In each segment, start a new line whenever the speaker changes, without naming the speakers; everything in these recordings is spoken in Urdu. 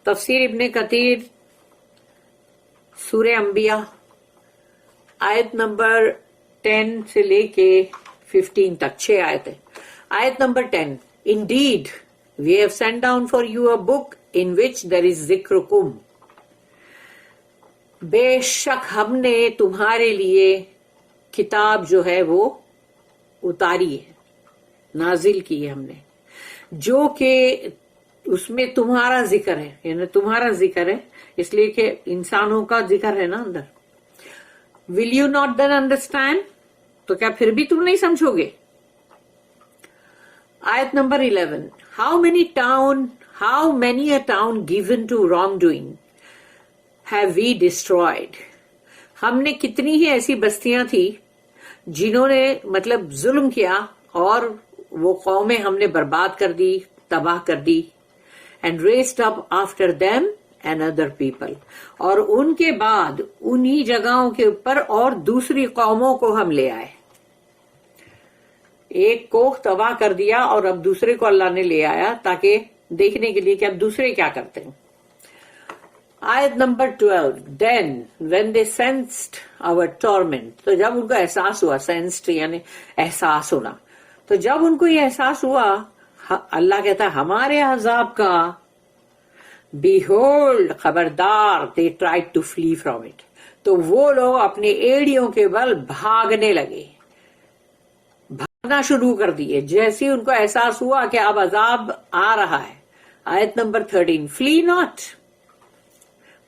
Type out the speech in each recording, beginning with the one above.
تفسیر ابن کثیر سورہ انبیاء آیت نمبر 10 سے لے کے 15 تک 6 آیت ہے. آیت number 10 Indeed, we have sent down for you a book in which there is ذکرکم. بے شک ہم نے تمہارے لیے کتاب جو ہے وہ اتاری ہے، نازل کی ہے ہم نے، جو کہ اس میں تمہارا ذکر ہے، یعنی تمہارا ذکر ہے، اس لیے کہ انسانوں کا ذکر ہے نا اندر. Will you not then understand؟ تو کیا پھر بھی تم نہیں سمجھو گے؟ آیت number 11 How many a town given to wrongdoing have we destroyed؟ ہم نے کتنی ہی ایسی بستیاں تھی جنہوں نے مطلب ظلم کیا اور وہ قومیں ہم نے برباد کر دی، تباہ کر دی. And raised up after them and other people. اور ان کے بعد انہی جگہوں کے اوپر اور دوسری قوموں کو ہم لے آئے. ایک کو تباہ کر دیا اور اب دوسرے کو اللہ نے لے آیا تاکہ دیکھنے کے لیے کہ اب دوسرے کیا کرتے ہیں. آیت number 12 Then when they sensed our torment، تو جب ان کو احساس ہوا، sensed یعنی احساس ہونا، تو جب ان کو یہ احساس ہوا اللہ کہتا ہے ہمارے عذاب کا، behold خبردار they tried to flee from it، تو وہ لوگ اپنے ایڑیوں کے بل بھاگنے لگے، بھاگنا شروع کر دیے جیسے ان کو احساس ہوا کہ اب عذاب آ رہا ہے. آیت نمبر 13 Flee not،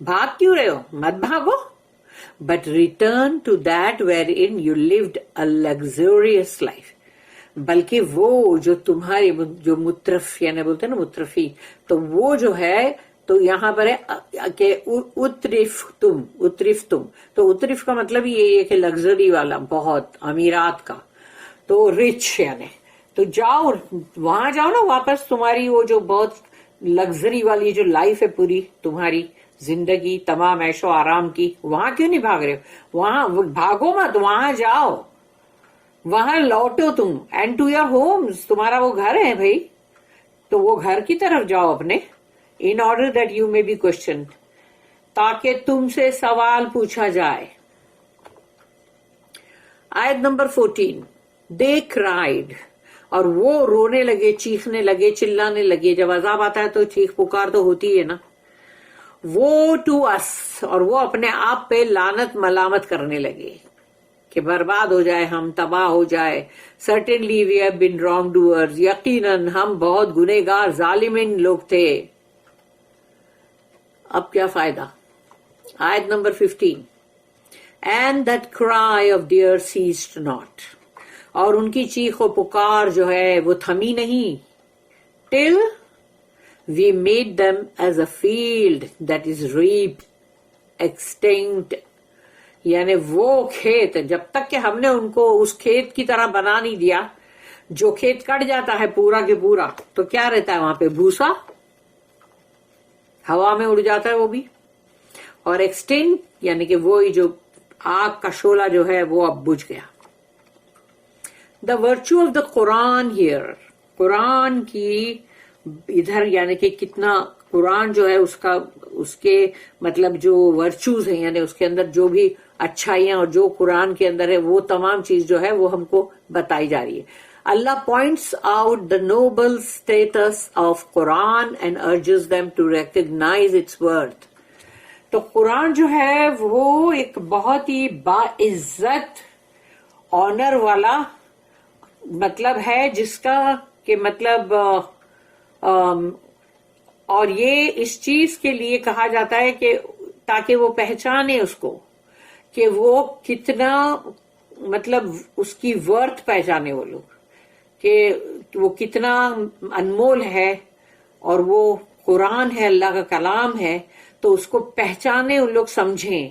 بھاگ کیوں رہے ہو؟ مت بھاگو. But return to that wherein you lived a luxurious life، بلکہ وہ جو تمہاری جو مترف یعنی بولتے ہیں نا مترفی، تو وہ جو ہے تو یہاں پر ہے کہ اترف تم، تو اترف کا مطلب یہی ہے کہ لگژری والا، بہت امیرات کا، تو رچ یعنی تو جاؤ وہاں جاؤ نا واپس، تمہاری وہ جو بہت لگژری والی جو لائف ہے پوری تمہاری زندگی تمام عیش و آرام کی، وہاں کیوں نہیں بھاگ رہے ہو؟ وہاں بھاگو مت، وہاں جاؤ، وہاں لوٹو تم. اینڈ ٹو یور ہومز، تمہارا وہ گھر ہے بھائی، تو وہ گھر کی طرف جاؤ اپنے. In order that you may be questioned, تاکہ تم سے سوال پوچھا جائے. آیت نمبر 14 They cried، اور وہ رونے لگے، چیخنے لگے، چلانے لگے. جب عذاب آتا ہے تو چیخ پکار تو ہوتی ہے نا. وہ ٹو اس، اور وہ اپنے آپ پہ لعنت ملامت کرنے لگے کہ برباد ہو جائے ہم، تباہ ہو جائے. Certainly we have been wrongdoers، یقیناً ہم بہت گنہگار ظالمین لوگ تھے. اب کیا فائدہ؟ آیت number 15 And that cry of theirs ceased not، اور ان کی چیخ و پکار جو ہے وہ تھمی نہیں. Till we made them as a field that is reaped extinct، یعنی وہ کھیت جب تک کہ ہم نے ان کو اس کھیت کی طرح بنا نہیں دیا، جو کھیت کٹ جاتا ہے پورا کے پورا تو کیا رہتا ہے وہاں پہ؟ بھوسا، ہوا میں اڑ جاتا ہے وہ بھی. اور ایکسٹنکٹ یعنی کہ وہی جو آگ کا شعلہ جو ہے وہ اب بجھ گیا. The virtue of the Quran here, قرآن کی ادھر یعنی کہ کتنا قرآن جو ہے اس کے مطلب جو ورچوز ہیں یعنی اس کے اندر جو بھی اچھائیاں اور جو قرآن کے اندر ہے وہ تمام چیز جو ہے وہ ہم کو بتائی جا رہی ہے. Allah points out the noble status of Quran and urges them to recognise its worth. تو قرآن جو ہے وہ ایک بہت ہی باعزت آنر والا مطلب ہے جس کا کہ مطلب اور یہ اس چیز کے لیے کہا جاتا ہے کہ تاکہ وہ پہچانے اس کو کہ وہ کتنا مطلب اس کی ورتھ پہچانے وہ لوگ کہ وہ کتنا انمول ہے اور وہ قرآن ہے، اللہ کا کلام ہے، تو اس کو پہچانے ان لوگ سمجھیں.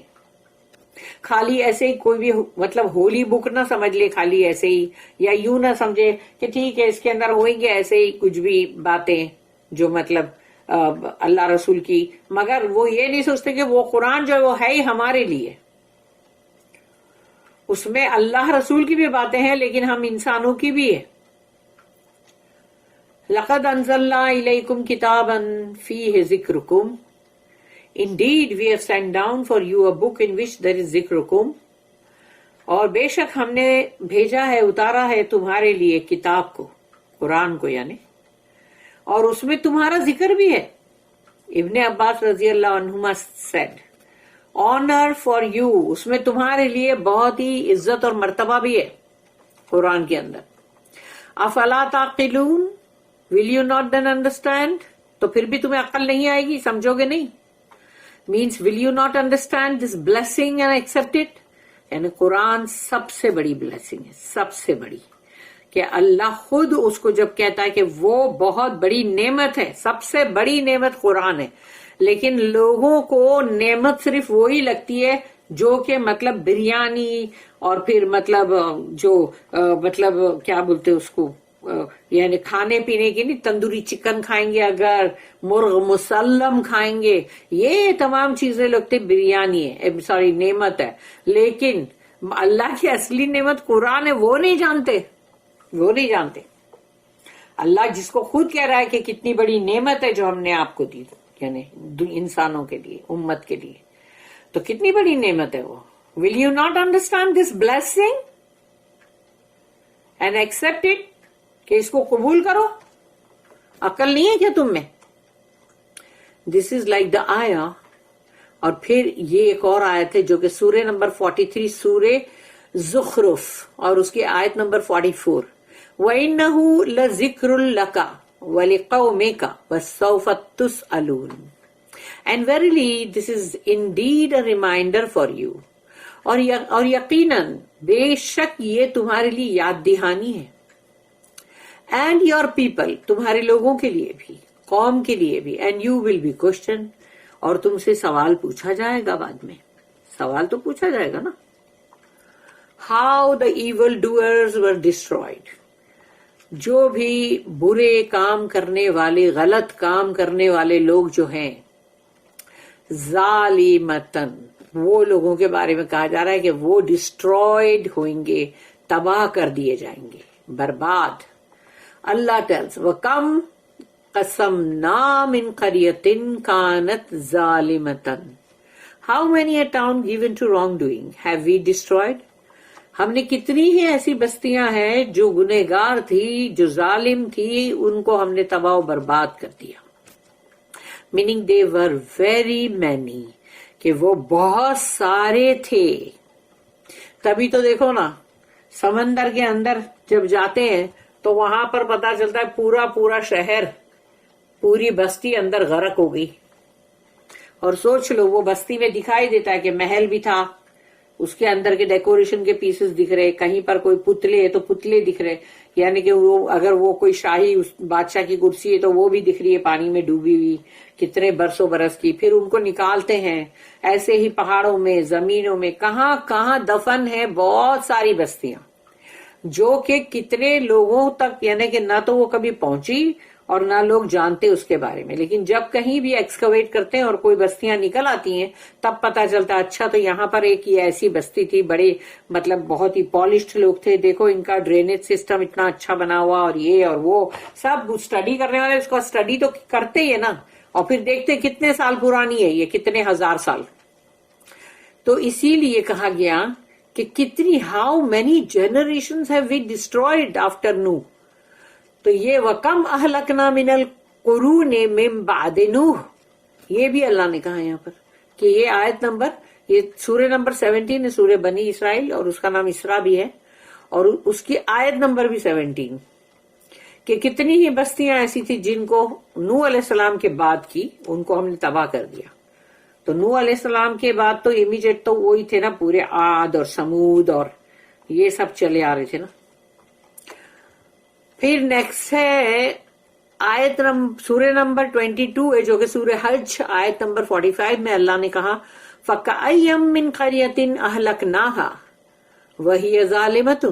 خالی ایسے ہی کوئی بھی مطلب ہولی بک نہ سمجھ لے خالی ایسے ہی، یا یوں نہ سمجھے کہ ٹھیک ہے اس کے اندر ہوئیں گے ایسے ہی کچھ بھی باتیں جو مطلب اللہ رسول کی، مگر وہ یہ نہیں سوچتے کہ وہ قرآن جو وہ ہے ہی ہمارے لیے، اس میں اللہ رسول کی بھی باتیں ہیں لیکن ہم انسانوں کی بھی ہے. لقد انزلنا الیکم کتابا فیہ ذکرکم، Indeed, we have sent down for you a book in which there is zikrukum. اور بے شک ہم نے بھیجا ہے اتارا ہے تمہارے لیے کتاب کو قرآن کو یعنی اور اس میں تمہارا ذکر بھی ہے. ابن عباس رضی اللہ عنہما said honor for you اس میں تمہارے لیے بہت ہی عزت اور مرتبہ بھی ہے قرآن کے اندر. افلا تعقلون will you not then understand تو پھر بھی تمہیں عقل نہیں آئے گی سمجھو گے نہیں. means will you not understand this blessing and accept it یعنی قرآن سب سے بڑی بلیسنگ ہے سب سے بڑی کہ اللہ خود اس کو جب کہتا ہے کہ وہ بہت بڑی نعمت ہے سب سے بڑی نعمت قرآن ہے لیکن لوگوں کو نعمت صرف وہی لگتی ہے جو کہ مطلب بریانی اور پھر مطلب جو مطلب کیا بولتے اس کو یعنی کھانے پینے کی نہیں تندوری چکن کھائیں گے اگر مرغ مسلم کھائیں گے یہ تمام چیزیں لگتے بریانی ہے سوری نعمت ہے لیکن اللہ کی اصلی نعمت قرآن ہے وہ نہیں جانتے. اللہ جس کو خود کہہ رہا ہے کہ کتنی بڑی نعمت ہے جو ہم نے آپ کو دی یعنی انسانوں کے لیے امت کے لیے تو کتنی بڑی نعمت ہے وہ. Will you not understand this blessing and accept it کہ اس کو قبول کرو عقل نہیں ہے کیا تم میں. دس از لائک دا آیا. اور پھر یہ ایک اور آیت ہے جو کہ سورہ نمبر 43 سورہ زخرف اور اس کی آیت نمبر 44 وَإِنَّهُ لَذِكْرٌ لَكَ وَلِقَوْمِكَ وَسَوْفَ تُسْأَلُونَ And verily this is indeed a reminder for you اور یقیناً بے شک یہ تمہارے لیے یاد دہانی ہے and your people تمہارے لوگوں کے لیے بھی قوم کے لیے بھی and you will be questioned اور تم سے سوال پوچھا جائے گا بعد میں سوال تو پوچھا جائے گا نا. how the evil doers were destroyed جو بھی برے کام کرنے والے غلط کام کرنے والے لوگ جو ہیں ظالمتن وہ لوگوں کے بارے میں کہا جا رہا ہے کہ وہ ڈسٹرائڈ ہوئیں گے تباہ کر دیے جائیں گے برباد. اللہ tells وَكَمْ قَسَمْنَا مِنْ قَرْيَةٍ كَانَتْ ظَالِمَةً How many a town given to wrongdoing have we destroyed ہم نے کتنی ہی ایسی بستیاں ہیں جو گنہگار تھی جو ظالم تھی ان کو ہم نے تباہ و برباد کر دیا. meaning they were very many کہ وہ بہت سارے تھے. تبھی تو دیکھو نا سمندر کے اندر جب جاتے ہیں تو وہاں پر پتا چلتا ہے پورا شہر پوری بستی اندر غرق ہو گئی. اور سوچ لو وہ بستی میں دکھائی دیتا ہے کہ محل بھی تھا اس کے اندر کے ڈیکوریشن کے پیسز دکھ رہے کہیں پر کوئی پتلے ہے تو پتلے دکھ رہے یعنی کہ وہ اگر وہ کوئی شاہی بادشاہ کی کرسی ہے تو وہ بھی دکھ رہی ہے پانی میں ڈوبی ہوئی کتنے برسوں برس کی. پھر ان کو نکالتے ہیں ایسے ہی پہاڑوں میں زمینوں میں کہاں کہاں دفن ہے بہت ساری بستیاں جو کہ کتنے لوگوں تک یعنی کہ نہ تو وہ کبھی پہنچی اور نہ لوگ جانتے اس کے بارے میں. لیکن جب کہیں بھی ایکسکویٹ کرتے ہیں اور کوئی بستیاں نکل آتی ہیں تب پتا چلتا اچھا تو یہاں پر ایک یہ ایسی بستی تھی بڑے مطلب بہت ہی پالشڈ لوگ تھے دیکھو ان کا ڈرینیج سسٹم اتنا اچھا بنا ہوا اور یہ اور وہ سب اسٹڈی کرنے والے اس کو اسٹڈی تو کرتے ہی ہے نا اور پھر دیکھتے کتنے سال پرانی ہے یہ کتنے ہزار سال. تو اسی لیے کہا گیا کہ کتنی how many generations have we destroyed after Nuh. تو یہ وَكَمْ أَهْلَكْنَا مِنَ الْقُرُونِ مِن بَعْدِ نوح یہ بھی اللہ نے کہا یہاں پر کہ یہ آیت نمبر یہ سورہ نمبر 17 ہے سورہ بنی اسرائیل اور اس کا نام اسرا بھی ہے اور اس کی آیت نمبر بھی 17 کہ کتنی ہی بستیاں ایسی تھی جن کو نوح علیہ السلام کے بعد کی ان کو ہم نے تباہ کر دیا. تو نوح علیہ السلام کے بعد تو امیجیٹ تو وہی تھے نا پورے عاد اور سمود اور یہ سب چلے آ رہے تھے نا. پھر نیکسٹ ہے آیت سورہ نمبر 22 ہے جو کہ سورہ حج آیت نمبر 45 میں اللہ نے کہا فَكَأَيَّم مِّن قَرْيَةٍ أَهْلَكْنَاهَا وَهِيَ ظَالِمَةٌ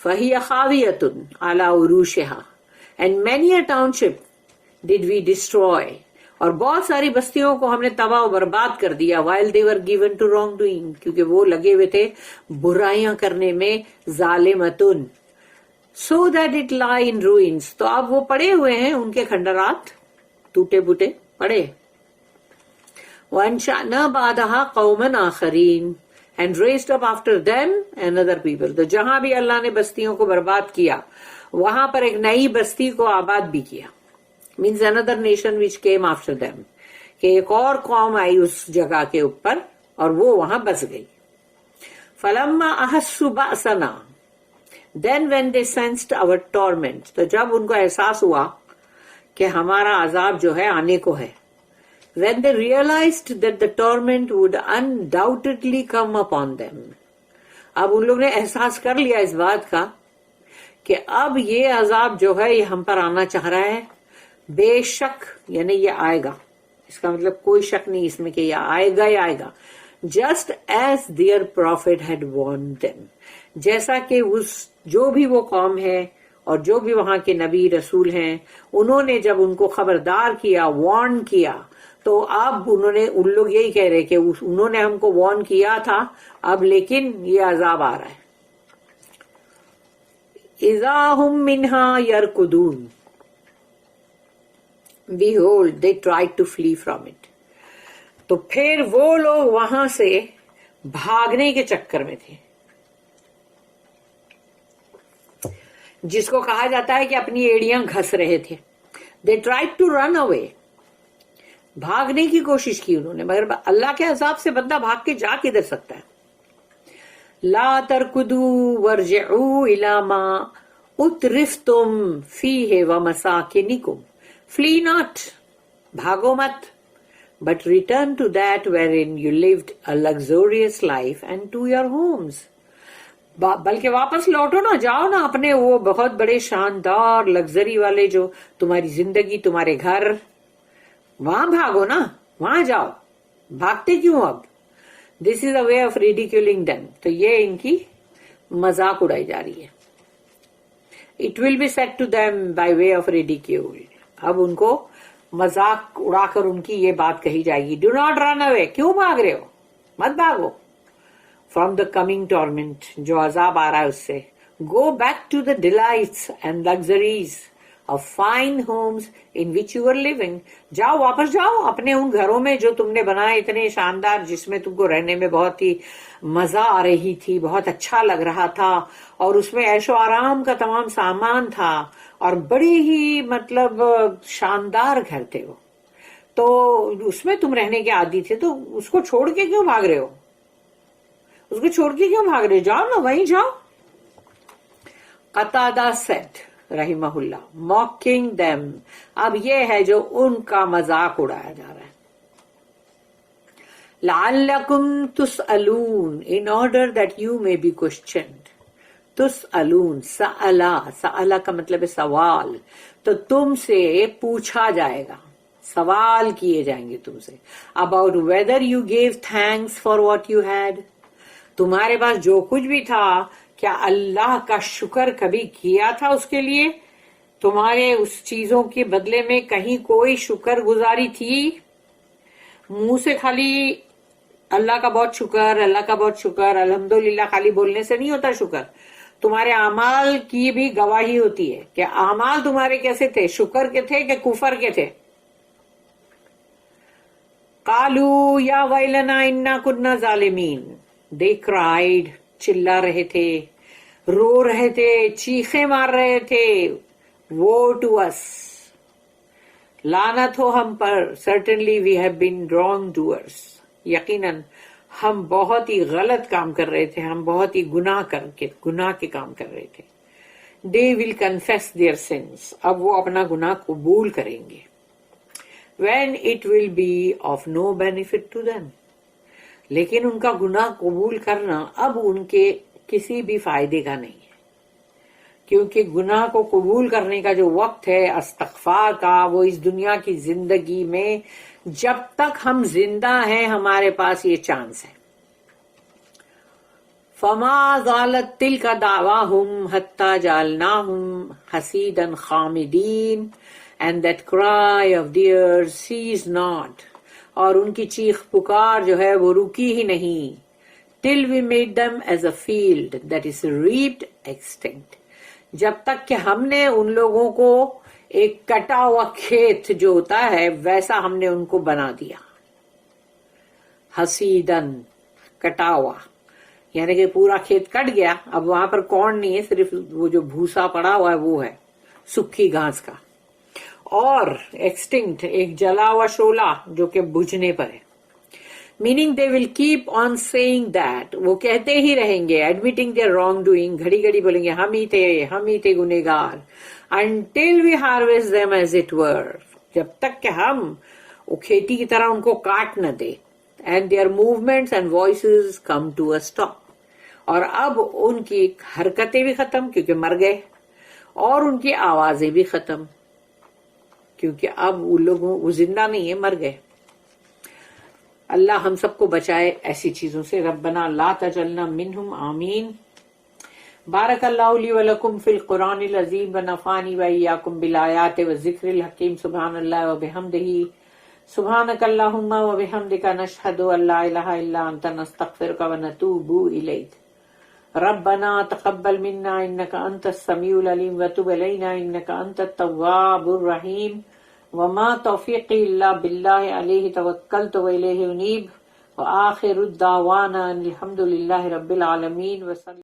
فَهِيَ خَاوِيَةٌ عَلَى عُرُوشِهَا and many a township did we destroy اور بہت ساری بستیوں کو ہم نے تباہ و برباد کر دیا while they were given to wrongdoing کیونکہ وہ لگے ہوئے تھے برائیاں کرنے میں ظالمتن so that it lie in ruins تو اب وہ پڑے ہوئے ہیں ان کے کھنڈرات ٹوٹے بوٹے پڑے. وَأَنشَأْنَا بَعْدَهَا قَوْمًا آخَرِينَ and raised up after them another people. تو جہاں بھی اللہ نے بستیوں کو برباد کیا وہاں پر ایک نئی بستی کو آباد بھی کیا. means another nation which came after them, کہ ایک اور قوم آئی اس جگہ کے اوپر اور وہ وہاں بس گئی. فَلَمَّا أَحَسُّوا بَأْسَنَا then when they sensed our torment, تو جب ان کو احساس ہوا کہ ہمارا عذاب جو ہے آنے کو ہے, when they realized that the torment would undoubtedly come upon them, اب ان لوگ نے احساس کر لیا اس بات کا کہ اب یہ عذاب جو ہے یہ ہم پر آنا چاہ رہا ہے, بے شک یعنی یہ آئے گا, اس کا مطلب کوئی شک نہیں اس میں کہ یہ آئے گا ہی آئے گا. just as their prophet had warned them, جیسا کہ اس جو بھی وہ قوم ہے اور جو بھی وہاں کے نبی رسول ہیں انہوں نے جب ان کو خبردار کیا, وارن کیا, تو اب ان لوگ یہی کہہ رہے کہ انہوں نے ہم کو وارن کیا تھا, اب لیکن یہ عذاب آ رہا ہے. اذا ہم منہا یرکدون, behold they tried to flee from it, تو پھر وہ لوگ وہاں سے بھاگنے کے چکر میں تھے, جس کو کہا جاتا ہے کہ اپنی ایڑیاں گھس رہے تھے. they tried to run away, بھاگنے کی کوشش کی انہوں نے, مگر اللہ کے عذاب سے بندہ بھاگ کے جا کدھر سکتا ہے. لا ترکدوا وارجعوا الی ما اترفتم فیہ ومساکنکم, flee not, بھاگو مت, but return to that wherein you lived a luxurious life and to your homes, بلکہ واپس لوٹو نا, جاؤ نا اپنے وہ بہت بڑے شاندار لگژری والے جو تمہاری زندگی, تمہارے گھر, وہاں بھاگو نا, وہاں جاؤ, بھاگتے کیوں اب. دس از اے وے آف ریڈیکیولنگ دیم, تو یہ ان کی مذاق اڑائی جا رہی ہے. It will be said to them by way of ridicule, اب ان کو مذاق اڑا کر ان کی یہ بات کہی جائے گی. ڈو ناٹ رن اوے, کیوں بھاگ رہے ہو, مت بھاگو. فرام دا کمنگ ٹورمنٹ, جو عذاب آ رہا ہے اس سے. Go back to the delights and luxuries of fine homes in which you were living, جاؤ, واپس جاؤ اپنے ان گھروں میں جو تم نے بنائے اتنے شاندار, جس میں تم کو رہنے میں بہت ہی مزہ آ رہی تھی, بہت اچھا لگ رہا تھا, اور اس میں عیش و آرام کا تمام سامان تھا, اور بڑی ہی مطلب شاندار گھر تھے وہ, تو اس میں تم رہنے کے عادی تھے, تو اس کو چھوڑ کے کیوں بھاگ رہے ہو, اس کو چھوڑ کے کیوں بھاگ رہے ہو, جاؤ نا وہیں جاؤ. قتادہ said رحمہ اللہ, mocking them, اب یہ ہے جو ان کا مذاق اڑایا جا رہا ہے. لعلکم تسألون, in order that you may be questioned. تسألون, سألا کا مطلب ہے سوال, تو تم سے پوچھا جائے گا, سوال کیے جائیں گے تم سے. about whether you gave thanks for what you had, تمہارے پاس جو کچھ بھی تھا کیا اللہ کا شکر کبھی کیا تھا اس کے لیے, تمہارے اس چیزوں کے بدلے میں کہیں کوئی شکر گزاری تھی. منہ سے خالی اللہ کا بہت شکر, اللہ کا بہت شکر, الحمدللہ خالی بولنے سے نہیں ہوتا شکر, تمہارے اعمال کی بھی گواہی ہوتی ہے کہ اعمال تمہارے کیسے تھے, شکر کے تھے کہ کفر کے تھے. قالوا یا ویلنا انا کنا ظالمین, they cried, چلا رہے تھے, رو رہے تھے, چیخیں مار رہے تھے, woe to us, لعنت ہو ہم پر, certainly we have been wrongdoers, یقیناً ہم بہت ہی غلط کام کر رہے تھے, ہم بہت ہی گناہ کے کام کر رہے تھے. they will confess their sins, اب وہ اپنا گناہ قبول کریں گے. when it will be of no benefit to them, لیکن ان کا گناہ قبول کرنا اب ان کے کسی بھی فائدے کا نہیں ہے, کیونکہ گناہ کو قبول کرنے کا جو وقت ہے استغفار کا, وہ اس دنیا کی زندگی میں جب تک ہم زندہ ہیں ہمارے پاس یہ چانس ہے. فما زالت تلک دعواہم حتی جعلناہم حصیدا خامدین, and that cry of theirs ceased not, اور ان کی چیخ پکار جو ہے وہ رکی ہی نہیں. till we made them as a field that is reaped extinct, جب تک کہ ہم نے ان لوگوں کو ایک کٹا ہوا کھیت جو ہوتا ہے ویسا ہم نے ان کو بنا دیا. حسیدن کٹا ہوا، یعنی کہ پورا کھیت کٹ گیا، اب وہاں پر کارن نہیں ہے، صرف وہ جو بھوسا پڑا ہوا ہے وہ ہے سکھی گھاس کا. اور ایکسٹنکٹ ایک جلا ہوا شعلہ جو کہ بجھنے پر ہے. Meaning they will keep on seeing that, وہ کہتے ہی رہیں گے، ایڈمیٹنگ دیئر رانگ ڈوئنگ، گھڑی گھڑی بولیں گے ہم ہی تھے گنہگار، until we harvest them as it were، جب تک کہ ہم وہ کھیتی کی طرح ان کو کاٹ نہ دے. and their movements and voices come to a stop، اور اب ان کی حرکتیں بھی ختم کیونکہ مر گئے، اور ان کی آوازیں بھی ختم کیونکہ اب وہ زندہ نہیں ہے، مر گئے. اللہ ہم سب کو بچائے ایسی چیزوں سے. ربنا لا تجعلنا منہم، آمین. بارک اللہ لی ولکم فی القرآن العظیم ونفعنی وإیاکم بالآیات والذکر الحکیم. سبحان اللہ وبحمدہ، سبحانک اللہم وبحمدک، نشہد ان لا الہ الا انت، نستغفرک ونتوب الیک. ربنا تقبل منا انک انت السمیع العلیم وتب علینا انک انت التواب الرحیم. وما توفیقی الا باللہ علیہ توکلت والیہ انیب. وآخر الدعوانا ان الحمد للہ رب العالمین.